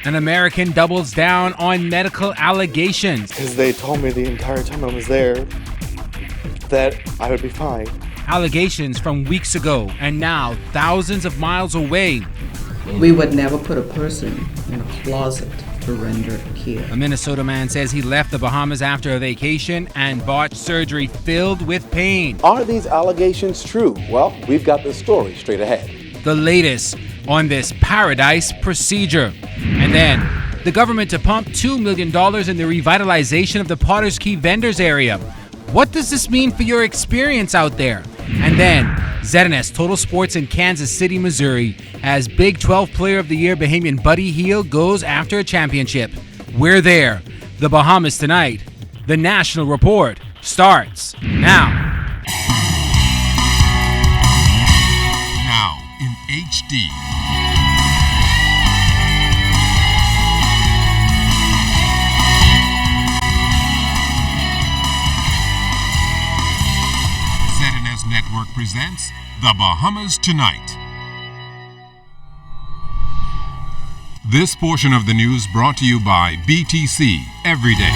An American doubles down on medical allegations. Because they told me the entire time I was there that I would be fine. Allegations from weeks ago and now thousands of miles away. We would never put a person in a closet to render care. A Minnesota man says he left the Bahamas after a vacation and botched surgery filled with pain. Are these allegations true? Well, we've got the story straight ahead. The latest on this paradise procedure. And then the government to pump $2 million in the revitalization of the Potters Key vendors area. What does this mean for your experience out there? And then ZNS Total Sports in Kansas City, Missouri, as Big 12 Player of the Year Bahamian Buddy Hield goes after a championship. We're there. The Bahamas tonight. The National Report starts now. Now in HD. ZNS Network presents The Bahamas Tonight. This portion of the news brought to you by BTC Every Day.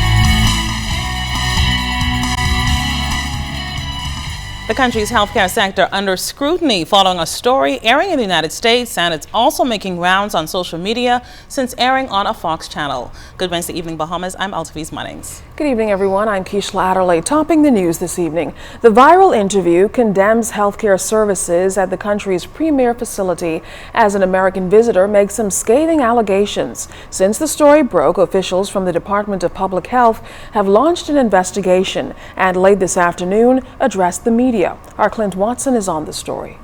The country's healthcare sector under scrutiny following a story airing in the United States, and it's also making rounds on social media since airing on a Fox channel. Good Wednesday evening, Bahamas. I'm Altaviz Munnings. Good evening, everyone. I'm Keishla Adderley. Topping the news this evening, the viral interview condemns healthcare services at the country's premier facility as an American visitor makes some scathing allegations. Since the story broke, officials from the Department of Public Health have launched an investigation and late this afternoon addressed the media. Our Clint Watson is on the story.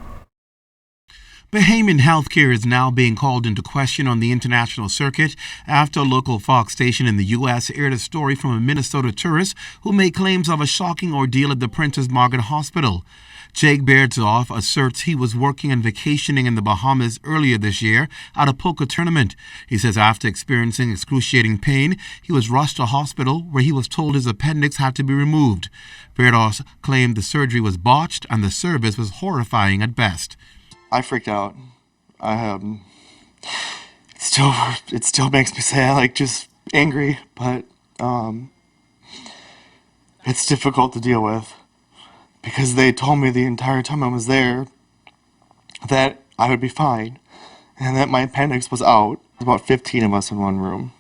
Bahamian healthcare is now being called into question on the international circuit after a local Fox station in the U.S. aired a story from a Minnesota tourist who made claims of a shocking ordeal at the Princess Margaret Hospital. Jake Beardsoff asserts he was working and vacationing in the Bahamas earlier this year at a poker tournament. He says after experiencing excruciating pain, he was rushed to hospital where he was told his appendix had to be removed. Beardsoff claimed the surgery was botched and the service was horrifying at best. I freaked out. It still makes me say just angry, but it's difficult to deal with. Because they told me the entire time I was there that I would be fine and that my appendix was out. There's about 15 of us in one room.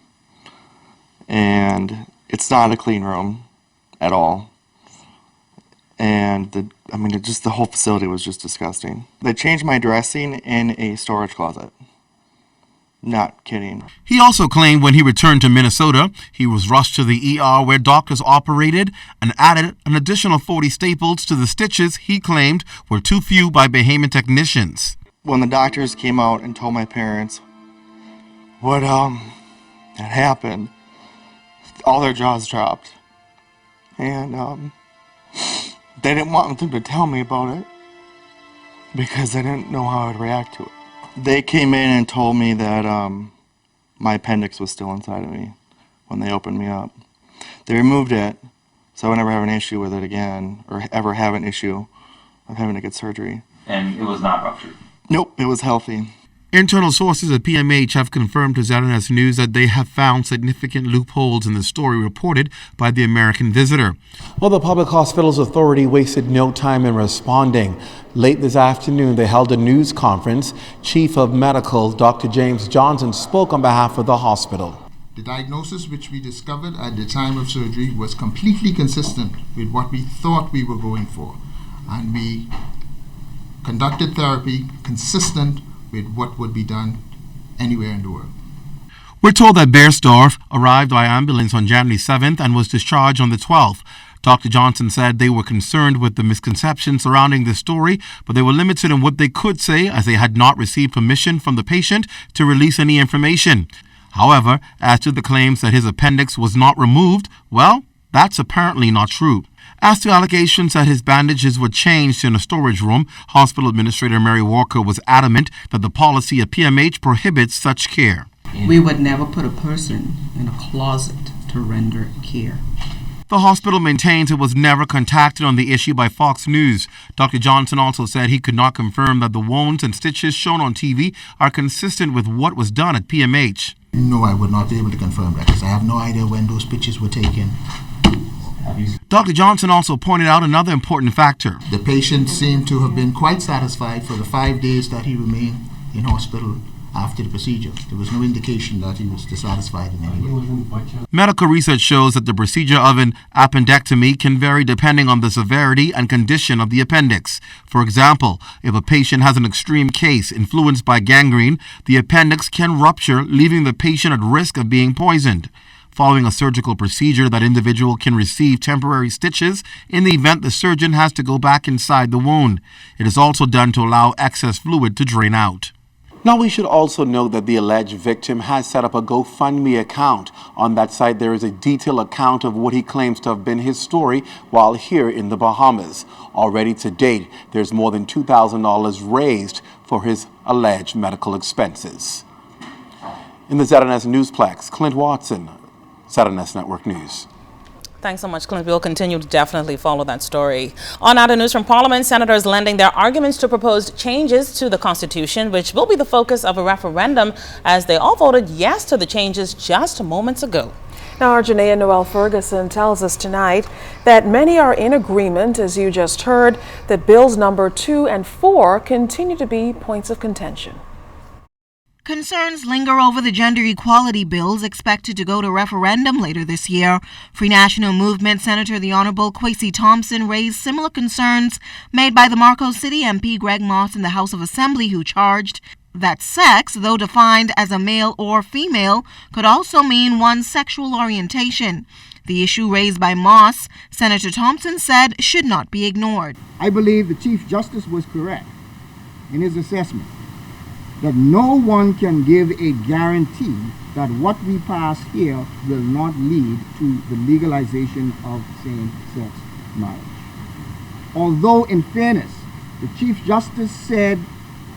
And it's not a clean room at all. And the whole facility was just disgusting. They changed my dressing in a storage closet. Not kidding. He also claimed when he returned to Minnesota, he was rushed to the ER where doctors operated and added an additional 40 staples to the stitches he claimed were too few by Bahamian technicians. When the doctors came out and told my parents what had happened, all their jaws dropped. And they didn't want them to tell me about it because they didn't know how I'd react to it. They came in and told me that my appendix was still inside of me when they opened me up. They removed it, so I would never have an issue with it again, or ever have an issue of having to get surgery. And it was not ruptured? Nope, it was healthy. Internal sources at PMH have confirmed to ZNS News that they have found significant loopholes in the story reported by the American visitor. Well, the Public Hospitals Authority wasted no time in responding. Late this afternoon, they held a news conference. Chief of Medical, Dr. James Johnson, spoke on behalf of the hospital. The diagnosis which we discovered at the time of surgery was completely consistent with what we thought we were going for. And we conducted therapy consistent with what would be done anywhere in the world. We're told that Bearsdorf arrived by ambulance on January 7th and was discharged on the 12th. Dr. Johnson said they were concerned with the misconceptions surrounding the story, but they were limited in what they could say as they had not received permission from the patient to release any information. However, as to the claims that his appendix was not removed, well, that's apparently not true. As to allegations that his bandages were changed in a storage room, Hospital Administrator Mary Walker was adamant that the policy at PMH prohibits such care. We would never put a person in a closet to render care. The hospital maintains it was never contacted on the issue by Fox News. Dr. Johnson also said he could not confirm that the wounds and stitches shown on TV are consistent with what was done at PMH. No, I would not be able to confirm that because I have no idea when those pictures were taken. Dr. Johnson also pointed out another important factor. The patient seemed to have been quite satisfied for the 5 days that he remained in hospital after the procedure. There was no indication that he was dissatisfied in any way. Medical research shows that the procedure of an appendectomy can vary depending on the severity and condition of the appendix. For example, if a patient has an extreme case influenced by gangrene, the appendix can rupture, leaving the patient at risk of being poisoned. Following a surgical procedure, that individual can receive temporary stitches in the event the surgeon has to go back inside the wound. It is also done to allow excess fluid to drain out. Now, we should also note that the alleged victim has set up a GoFundMe account. On that site, there is a detailed account of what he claims to have been his story while here in the Bahamas. Already to date, there's more than $2,000 raised for his alleged medical expenses. In the ZNS Newsplex, Clint Watson, ZNS Network News. Thanks so much, Clint. We'll continue to definitely follow that story. On other news from Parliament, senators lending their arguments to proposed changes to the Constitution, which will be the focus of a referendum, as they all voted yes to the changes just moments ago. Now, our Janaea Noel Ferguson tells us tonight that many are in agreement, as you just heard, that bills number 2 and 4 continue to be points of contention. Concerns linger over the gender equality bills expected to go to referendum later this year. Free National Movement Senator the Honorable Kwesi Thompson raised similar concerns made by the Marcos City MP Greg Moss in the House of Assembly, who charged that sex, though defined as a male or female, could also mean one's sexual orientation. The issue raised by Moss, Senator Thompson said, should not be ignored. I believe the Chief Justice was correct in his assessment that no one can give a guarantee that what we pass here will not lead to the legalization of same-sex marriage. Although, in fairness, the Chief Justice said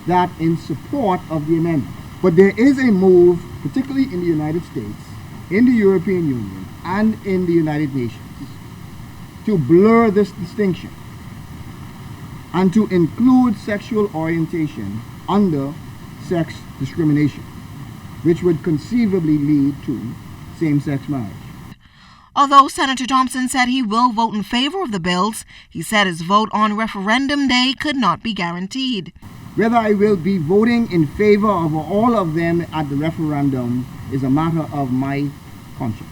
that in support of the amendment. But there is a move, particularly in the United States, in the European Union, and in the United Nations, to blur this distinction and to include sexual orientation under sex discrimination, which would conceivably lead to same-sex marriage. Although Senator Thompson said he will vote in favor of the bills, he said his vote on referendum day could not be guaranteed. Whether I will be voting in favor of all of them at the referendum is a matter of my conscience.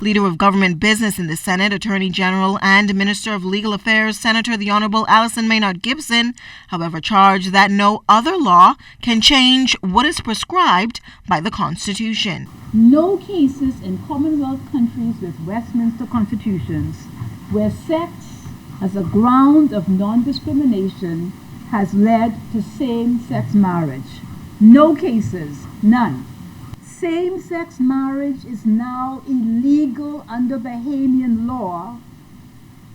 Leader of Government Business in the Senate, Attorney General and Minister of Legal Affairs, Senator the Honorable Allison Maynard Gibson, however, charged that no other law can change what is prescribed by the Constitution. No cases in Commonwealth countries with Westminster constitutions where sex as a ground of non-discrimination has led to same-sex marriage. No cases, none. Same-sex marriage is now illegal under Bahamian law,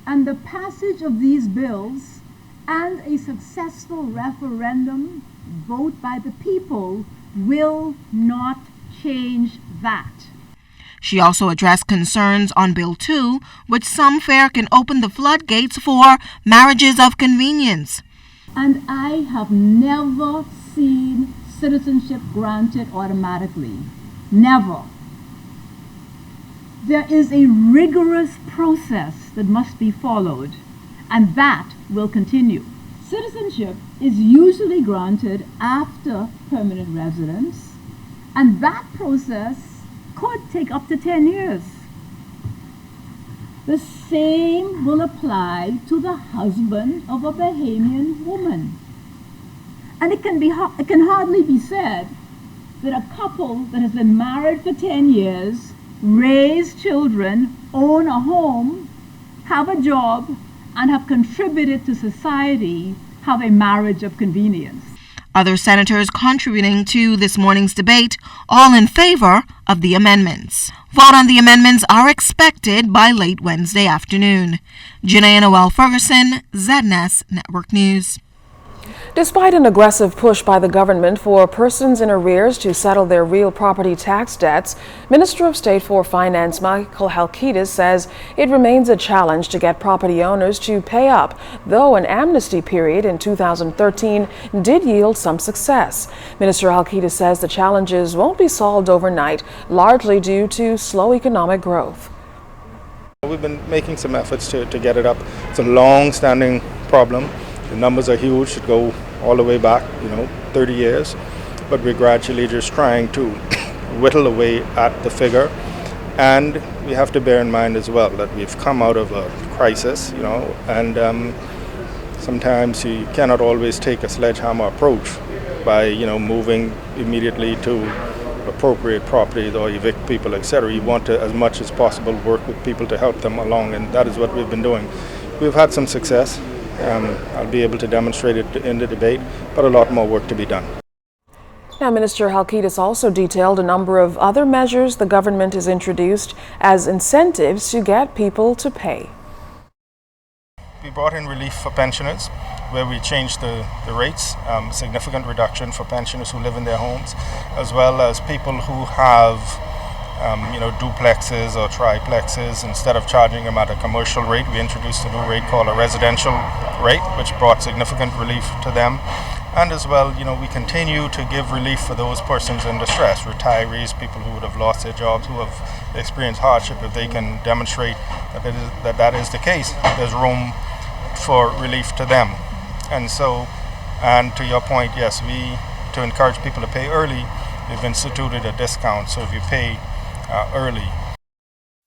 and the passage of these bills and a successful referendum vote by the people will not change that. She also addressed concerns on Bill 2, which some fear can open the floodgates for marriages of convenience. And I have never seen citizenship granted automatically. Never. There is a rigorous process that must be followed, and that will continue. Citizenship is usually granted after permanent residence, and that process could take up to 10 years. The same will apply to the husband of a Bahamian woman. And it can hardly be said that a couple that has been married for 10 years, raised children, own a home, have a job, and have contributed to society have a marriage of convenience. Other senators contributing to this morning's debate, all in favor of the amendments. Vote on the amendments are expected by late Wednesday afternoon. Janaea Noel Ferguson, ZNS Network News. Despite an aggressive push by the government for persons in arrears to settle their real property tax debts, Minister of State for Finance Michael Halkitis says it remains a challenge to get property owners to pay up, though an amnesty period in 2013 did yield some success. Minister Halkitis says the challenges won't be solved overnight, largely due to slow economic growth. We've been making some efforts to get it up. It's a long-standing problem. The numbers are huge, should go all the way back, 30 years. But we're gradually just trying to whittle away at the figure. And we have to bear in mind as well that we've come out of a crisis, and sometimes you cannot always take a sledgehammer approach by, moving immediately to appropriate properties or evict people, etc. You want to, as much as possible, work with people to help them along, and that is what we've been doing. We've had some success. I'll be able to demonstrate it in the debate, but a lot more work to be done. Now, Minister Halkitis also detailed a number of other measures the government has introduced as incentives to get people to pay. We brought in relief for pensioners, where we changed the rates, significant reduction for pensioners who live in their homes, as well as people who have duplexes or triplexes. Instead of charging them at a commercial rate, we introduced a new rate called a residential rate, which brought significant relief to them. And as well, we continue to give relief for those persons in distress, retirees, people who would have lost their jobs, who have experienced hardship. If they can demonstrate that is the case, there's room for relief to them. And so, and to your point, yes, to encourage people to pay early, we've instituted a discount. So if you pay early,